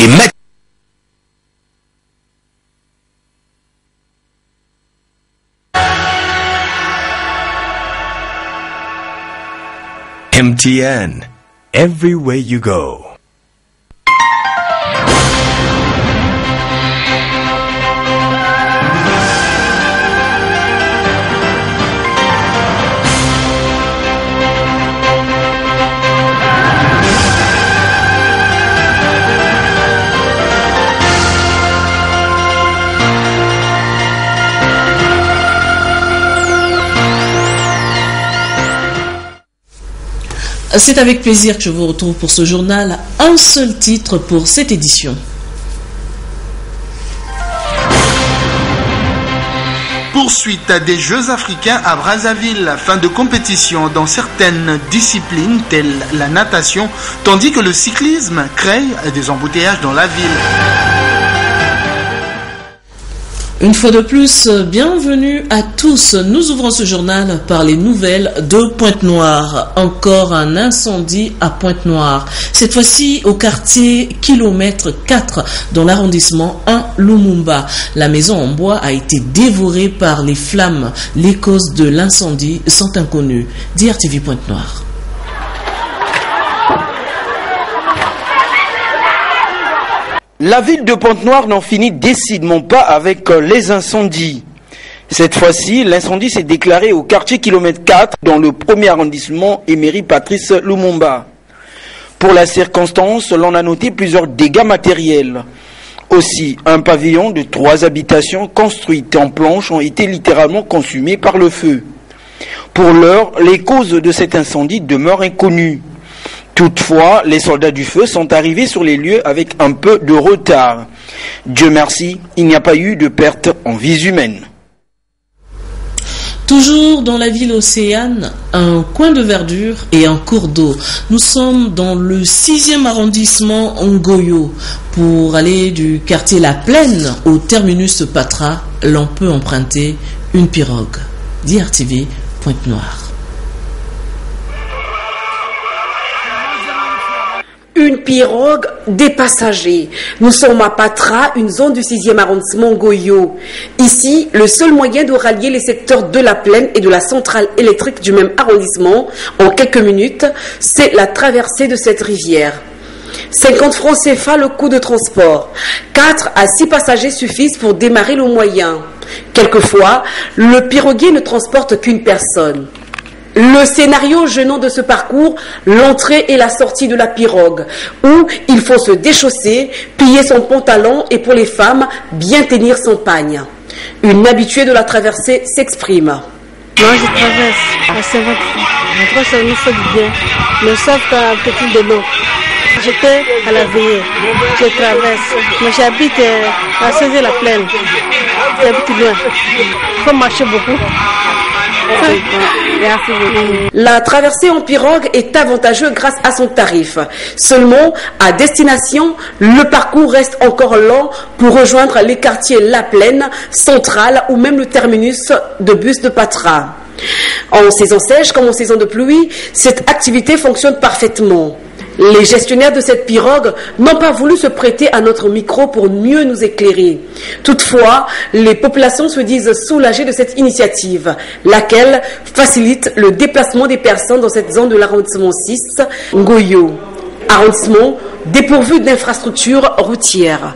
et MTN, everywhere you go. C'est avec plaisir que je vous retrouve pour ce journal. Un seul titre pour cette édition. Poursuite des Jeux africains à Brazzaville, fin de compétition dans certaines disciplines telles la natation, tandis que le cyclisme crée des embouteillages dans la ville. Une fois de plus, bienvenue à tous. Nous ouvrons ce journal par les nouvelles de Pointe-Noire. Encore un incendie à Pointe-Noire. Cette fois-ci au quartier kilomètre 4 dans l'arrondissement 1 Lumumba. La maison en bois a été dévorée par les flammes. Les causes de l'incendie sont inconnues. DRTV Pointe-Noire. La ville de Pointe-Noire n'en finit décidément pas avec les incendies. Cette fois-ci, l'incendie s'est déclaré au quartier kilomètre 4 dans le premier arrondissement Emery Patrice Lumumba. Pour la circonstance, l'on a noté plusieurs dégâts matériels. Aussi, un pavillon de 3 habitations construites en planches ont été littéralement consumées par le feu. Pour l'heure, les causes de cet incendie demeurent inconnues. Toutefois, les soldats du feu sont arrivés sur les lieux avec un peu de retard. Dieu merci, il n'y a pas eu de perte en vies humaines. Toujours dans la ville océane, un coin de verdure et un cours d'eau. Nous sommes dans le 6e arrondissement Ngoyo. Pour aller du quartier La Plaine au terminus Patra, l'on peut emprunter une pirogue. DRTV Pointe-Noire. Une pirogue, des passagers. Nous sommes à Patra, une zone du 6e arrondissement Ngoyo. Ici, le seul moyen de rallier les secteurs de la Plaine et de la centrale électrique du même arrondissement en quelques minutes, c'est la traversée de cette rivière. 50 francs CFA le coût de transport. 4 à 6 passagers suffisent pour démarrer le moyen. Quelquefois, le piroguier ne transporte qu'une personne. Le scénario gênant de ce parcours, l'entrée et la sortie de la pirogue, où il faut se déchausser, plier son pantalon et pour les femmes, bien tenir son pagne. Une habituée de la traversée s'exprime. Moi, je traverse à 50 francs. Je crois que ça nous fait du bien. Mais sauf qu'un petit de l'eau. J'étais à la veillée. Je traverse. Mais j'habite à Saisé-la-Plaine. C'est un petit loin. Il faut marcher beaucoup. La traversée en pirogue est avantageuse grâce à son tarif. Seulement, à destination, le parcours reste encore lent pour rejoindre les quartiers La Plaine, Centrale ou même le terminus de bus de Patra. En saison sèche comme en saison de pluie, cette activité fonctionne parfaitement. Les gestionnaires de cette pirogue n'ont pas voulu se prêter à notre micro pour mieux nous éclairer. Toutefois, les populations se disent soulagées de cette initiative, laquelle facilite le déplacement des personnes dans cette zone de l'arrondissement 6, Ngoyo. Arrondissement dépourvu d'infrastructures routières.